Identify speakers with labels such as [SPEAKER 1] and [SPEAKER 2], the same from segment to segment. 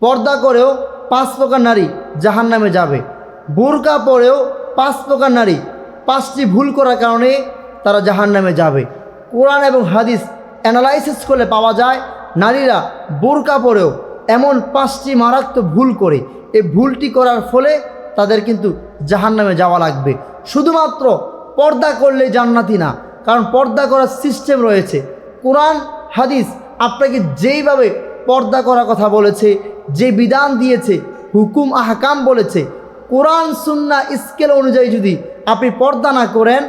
[SPEAKER 1] পর্দা করেও 5 প্রকার নারী জাহান্নামে যাবে। বোরকা পরেও 5 প্রকার নারী 5টি ভুল করার কারণে তারা জাহান্নামে যাবে। কোরআন এবং হাদিস অ্যানালাইসিস করলে পাওয়া যায় নারীরা বোরকা পরেও এমন 5টি মারাত্মক ভুল করে, এই ভুলটি করার ফলে তাদের কিন্তু জাহান্নামে যাওয়া লাগবে। শুধুমাত্র পর্দা করলে জান্নাতি না, কারণ পর্দা করার সিস্টেম রয়েছে। কোরআন হাদিস আপনাকে যেইভাবে পর্দা করার কথা বলেছে, যে বিধান দিয়েছে, হুকুম আহকাম বলেছে, কোরআন সুন্নাহ স্কেল অনুযায়ী যদি আপনি পর্দা না করেন,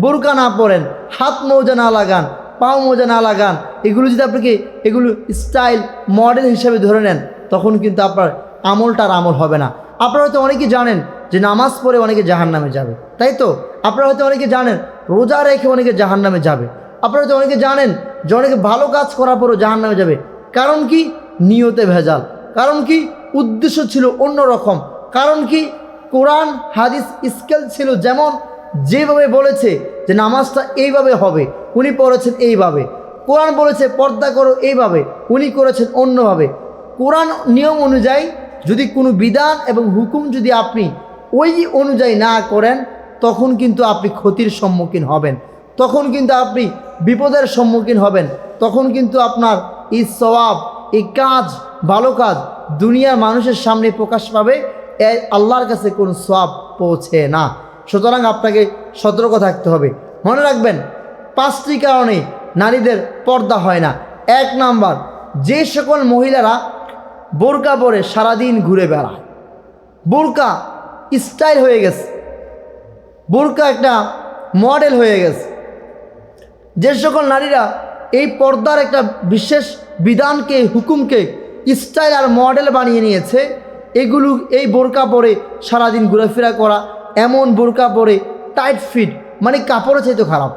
[SPEAKER 1] বোরকা না পরেন, হাত মোজা না লাগান, পাও মোজা না লাগান, এগুলো যদি আপনাকে এগুলো স্টাইল মডেল হিসেবে ধরে নেন, তখন কিন্তু আপনার আমলটার আমল হবে না। আপনারা হয়তো অনেকে জানেন যে নামাজ পড়ে অনেকে জাহান্নামে যাবে, তাই তো? আপনারা হয়তো অনেকে জানেন রোজা রেখে অনেকে জাহান্নামে যাবে। আপনারা হয়তো অনেকে জানেন যে অনেকে ভালো কাজ করার পরও জাহান্নামে যাবে। কারণ কি? নিয়তে ভেজাল। কারণ কি? উদ্দেশ্য ছিল অন্যরকম। কারণ কি? কোরআন হাদিস স্কেল ছিল যেমন, যেভাবে বলেছে যে নামাজটা এইভাবে হবে, উনি পড়েছেন এইভাবে। কোরআন বলেছে পর্দা করো এইভাবে, উনি করেছেন অন্যভাবে। কোরআন নিয়ম অনুযায়ী যদি কোনো বিধান এবং হুকুম যদি আপনি ওই অনুযায়ী না করেন, তখন কিন্তু আপনি ক্ষতির সম্মুখীন হবেন, তখন কিন্তু আপনি বিপদের সম্মুখীন হবেন, তখন কিন্তু আপনার এই সওয়াব, এই কাজ, ভালো কাজ দুনিয়ার মানুষের সামনে প্রকাশ পাবে, আল্লাহর কাছে কোনো সওয়াব পৌঁছে না। সুতরাং আপনাকে সতর্ক থাকতে হবে। মনে রাখবেন 5টি কারণে নারীদের পর্দা হয় না। 1 নাম্বার, যে সকল মহিলারা বোরকা পরে সারাদিন ঘুরে বেড়ায়, বোরকা স্টাইল হয়ে গেছে, বোরকা একটা মডেল হয়ে গেছে। যে সকল নারীরা এই পর্দার একটা বিশেষ বিধানকে, হুকুমকে স্টাইল আর মডেল বানিয়ে নিয়েছে, এগুলো এই বোরকা পরে সারাদিন ঘোরাফেরা করা, এমন বোরকা পরে টাইট ফিট, মানে কাপড়ের চাইতে খারাপ,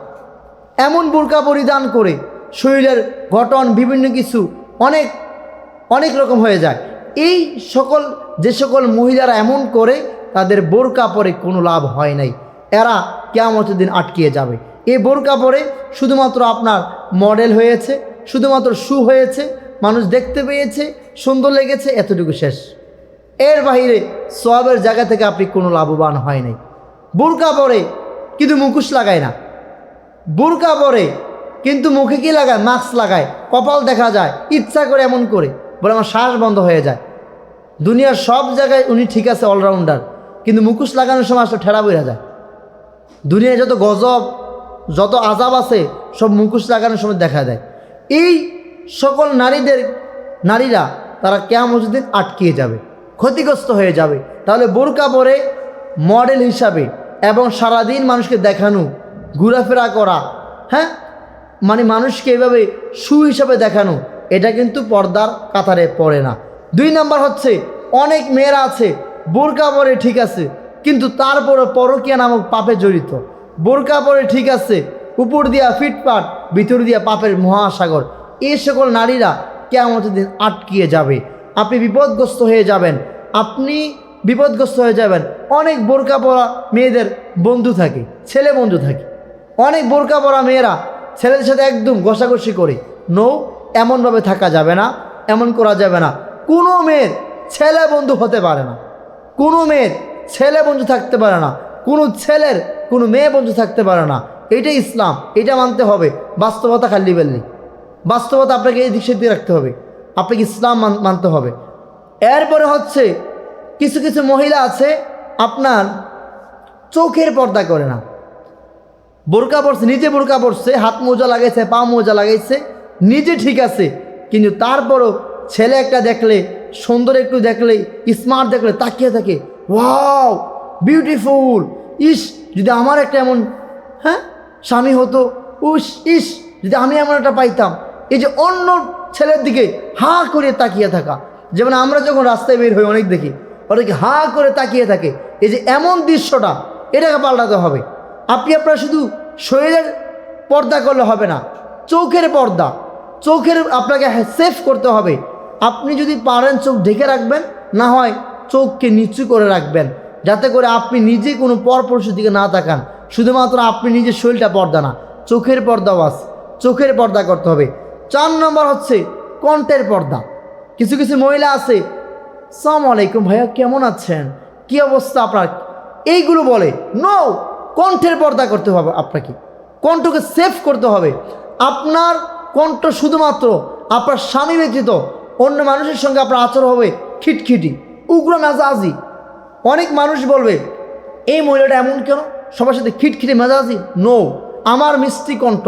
[SPEAKER 1] এমন বোরকা পরিধান করে শরীরের গঠন বিভিন্ন কিছু অনেক অনেক রকম হয়ে যায়। এই সকল যে সকল মহিলারা এমন করে, তাদের বোরকা পরে কোনো লাভ হয় নাই, এরা কিয়ামতের দিন আটকিয়ে যাবে। এই বোরকা পরে শুধুমাত্র আপনার মডেল হয়েছে, শুধুমাত্র শু হয়েছে, মানুষ দেখতে পেয়েছে, সুন্দর লেগেছে, এতটুকু শেষ। এর বাইরে সওয়াবের জায়গা থেকে আপনি কোনো লাভবান হয় নাই। বোরকা পরে কিন্তু মুখোশ লাগায় না, বোরকা পরে কিন্তু মুখে কি লাগায়? মাস্ক লাগায়, কপাল দেখা যায়, ইচ্ছা করে এমন করে, বলে আমার শ্বাস বন্ধ হয়ে যায়। দুনিয়ার সব জায়গায় উনি ঠিক আছে, অলরাউন্ডার, কিন্তু মুখোশ লাগানোর সময় আসলে ঠেলা বইরা যায়। দুনিয়ায় যত গজব, যত আজাব আছে, সব মুখোশ লাগানোর সময় দেখা দেয়। এই সকল নারীরা তারা কিয়ামতের দিন আটকিয়ে যাবে, ক্ষতিগ্রস্ত হয়ে যাবে। তাহলে বোরকা পরে মডেল হিসাবে এবং সারাদিন মানুষকে দেখানো, ঘোরাফেরা করা, হ্যাঁ, মানে মানুষকে এভাবে শু হিসাবে দেখানো, এটা কিন্তু পর্দার কাতারে পড়ে না। 2 নাম্বার হচ্ছে, অনেক মেয়েরা আছে বোরকা পরে ঠিক আছে, কিন্তু তারপরে পরকীয়া নামক পাপে জড়িত। বোরকা পরে ঠিক আছে, উপর দিয়া ফিটপাট, ভিতর দিয়া পাপের মহাসাগর। এই সকল নারীরা কিয়ামতের দিন আটকিয়ে যাবে, আপনি বিপদগ্রস্ত হয়ে যাবেন, আপনি বিপদগ্রস্ত হয়ে যাবেন। অনেক বোরকা পরা মেয়েদের বন্ধু থাকে, ছেলে বন্ধু থাকে, অনেক বোরকা পরা মেয়েরা ছেলেদের সাথে একদম ঘষাঘষি করে। নো, এমনভাবে থাকা যাবে না, এমন করা যাবে না। কোনো মেয়ের ছেলে বন্ধু হতে পারে না, কোনো মেয়ের ছেলে বন্ধু থাকতে পারে না, কোনো ছেলের কোনো মেয়ে বন্ধু থাকতে পারে না। এটা ইসলাম, এটা মানতে হবে। বাস্তবতা খালি বললি, বাস্তবতা আপনাকে এই দিক সেদিকে রাখতে হবে, আপনাকে ইসলাম মানতে হবে। এরপরে হচ্ছে কিছু কিছু মহিলা আছে আপনার চোখের পর্দা করে না, বোরকা পরছে, নিজে বোরকা পরছে, হাত মোজা লাগাইছে, পা মোজা লাগাইছে, নিজে ঠিক আছে, কিন্তু তারপরও ছেলে একটা দেখলে, সুন্দর একটু দেখলে, স্মার্ট দেখলে তাকিয়ে থাকে, ওয়াও বিউটিফুল, ইস যদি আমার একটা এমন স্বামী হতো, ইস যদি আমি এমন একটা পাইতাম। এই যে অন্য ছেলের দিকে হাঁ করে তাকিয়ে থাকা, যেমন আমরা যখন রাস্তায় বের হই অনেক দেখি, ওদেরকে হাঁ করে তাকিয়ে থাকে। এই যে এমন দৃশ্যটা, এটাকে পাল্টাতে হবে। আপনি আপনার শুধু শরীরের পর্দা করলে হবে না, চোখের পর্দা, চোখের আপনাকে সেফ করতে হবে। আপনি যদি পারেন চোখ ঢেকে রাখবেন, না হয় চোখকে নিচু করে রাখবেন, যাতে করে আপনি নিজে কোনো পরপুরুষের দিকে না তাকান। শুধুমাত্র আপনি নিজের শরীরটা পর্দা না, চোখের পর্দাও আছে, চোখের পর্দা করতে হবে। 4 নম্বর হচ্ছে কণ্ঠের পর্দা। কিছু কিছু মহিলা আছে আসসালামু আলাইকুম ভাইয়া, কেমন আছেন, কি অবস্থা আপনার, এইগুলো বলে। নো, কণ্ঠের পর্দা করতে হবে আপনাকে, কণ্ঠকে সেভ করতে হবে। আপনার কণ্ঠ শুধুমাত্র আপনার স্বামী ব্যতীত অন্য মানুষের সঙ্গে আপনার আচরণ হবে খিটখিটি, উগ্র মেজাজি। অনেক মানুষ বলবে এই মহিলাটা এমন কেন, সবার সাথে খিটখিটে মেজাজি। নো, আমার মিষ্টি কণ্ঠ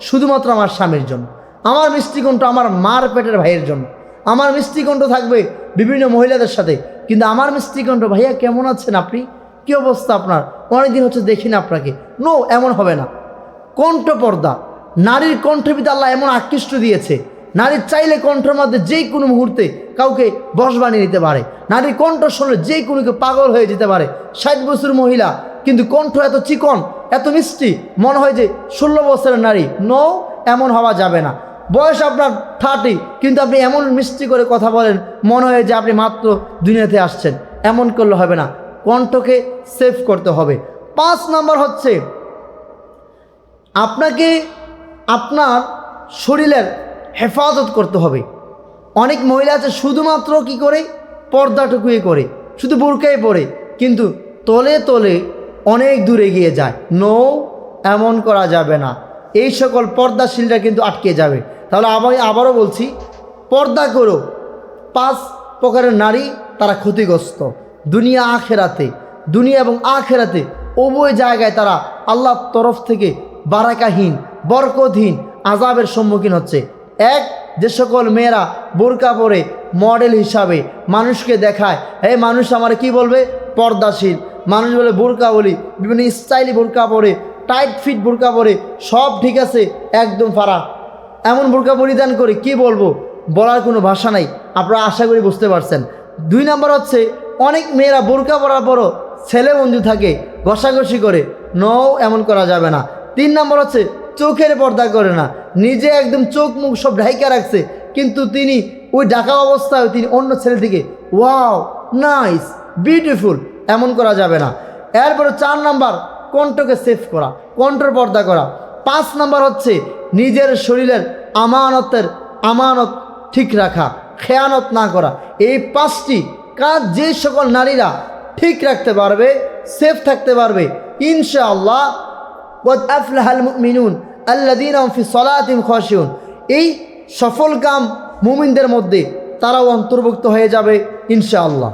[SPEAKER 1] শুধুমাত্র আমার স্বামীর জন্য, আমার মিষ্টি কণ্ঠ আমার মার পেটের ভাইয়ের জন্য, আমার মিষ্টি কণ্ঠ থাকবে বিভিন্ন মহিলাদের সাথে, কিন্তু আমার মিষ্টি কণ্ঠ ভাইয়া কেমন আছেন আপনি, কী অবস্থা আপনার, অনেকদিন হচ্ছে দেখি না আপনাকে। নো, এমন হবে না। কণ্ঠ পর্দা, নারীর কণ্ঠের ভিতরে আল্লাহ এমন আকৃষ্ট দিয়েছে, নারীর চাইলে কণ্ঠের মধ্যে যে কোনো মুহূর্তে কাউকে বশ বানিয়ে নিতে পারে। নারীর কণ্ঠ শুনলে যে কোনো কেউ পাগল হয়ে যেতে পারে। 60 বছর মহিলা কিন্তু কণ্ঠ এত চিকন, এত মিষ্টি, মনে হয় যে 16 বছরের নারী। নো, এমন হওয়া যাবে না। বয়স আপনার 30, কিন্তু আপনি এমন মিষ্টি করে কথা বলেন, মনে হয় যে আপনি মাত্র দুনিয়াতে আসছেন। এমন করলে হবে না, কণ্ঠকে সেভ করতে হবে। 5 নম্বর হচ্ছে আপনাকে আপনার শরীরের হেফাজত করতে হবে। অনেক মহিলা আছে শুধুমাত্র কি করে, পর্দাটুকুই করে, শুধু বোরকাই পরে, কিন্তু তলে তলে অনেক দূরে গিয়ে যায়। নো, এমন করা যাবে না। এই সকল পর্দাশীলরা কিন্তু আটকে যাবে। তাহলে আবারও বলছি, পর্দা করো। 5 প্রকারের নারী তারা ক্ষতিগ্রস্ত দুনিয়া আখেরাতে, দুনিয়া এবং আখেরাতে উভয় জায়গায় তারা আল্লাহর তরফ থেকে বারাকাহীন, বরকতহীন আযাবের সম্মুখীন হচ্ছে। এক, যে সকল মেয়েরা বোরকা পরে মডেল হিসাবে মানুষকে দেখায়, এই মানুষ আমার কি বলবে, পর্দাশীল। মানুষ বলে বোরকা বলি, বিভিন্ন স্টাইলি বোরকা পরে, টাইট ফিট বোরকা পরে, সব ঠিক আছে, একদম ফারাক, এমন বোরকা পরিধান করে কি বলবো, বলার কোনো ভাষা নাই। আপনারা আশা করি বুঝতে পারছেন। 2 নম্বর হচ্ছে অনেক মেয়েরা বোরকা পরার পরও ছেলে বন্ধু থাকে, ঘষাঘষি করে। নো, এমন করা যাবে না। 3 নম্বর হচ্ছে চোখের পর্দা করে না, নিজে একদম চোখ মুখ সব ঢাইকা রাখছে, কিন্তু তিনি ওই ঢাকা অবস্থায় তিনি অন্য ছেলের দিকে ওয়াও নাইস বিউটিফুল, এমন করা যাবে না। এরপরে 4 নম্বর কণ্ঠকে সেভ করা, কণ্ঠের পর্দা করা। 5 নম্বর হচ্ছে নিজের শরীরের আমানত ঠিক রাখা, খেয়ানত না করা। এই 5টি কাজ যে সকল নারীরা ঠিক রাখতে পারবে, সেফ থাকতে পারবে, ইনশাআল্লাহ قد أفلح المؤمنون الذين هم في صلاتهم خاشعون, এই সফল কাম মুমিনদের মধ্যে তারাও অন্তর্ভুক্ত হয়ে যাবে ইনশাআল্লাহ।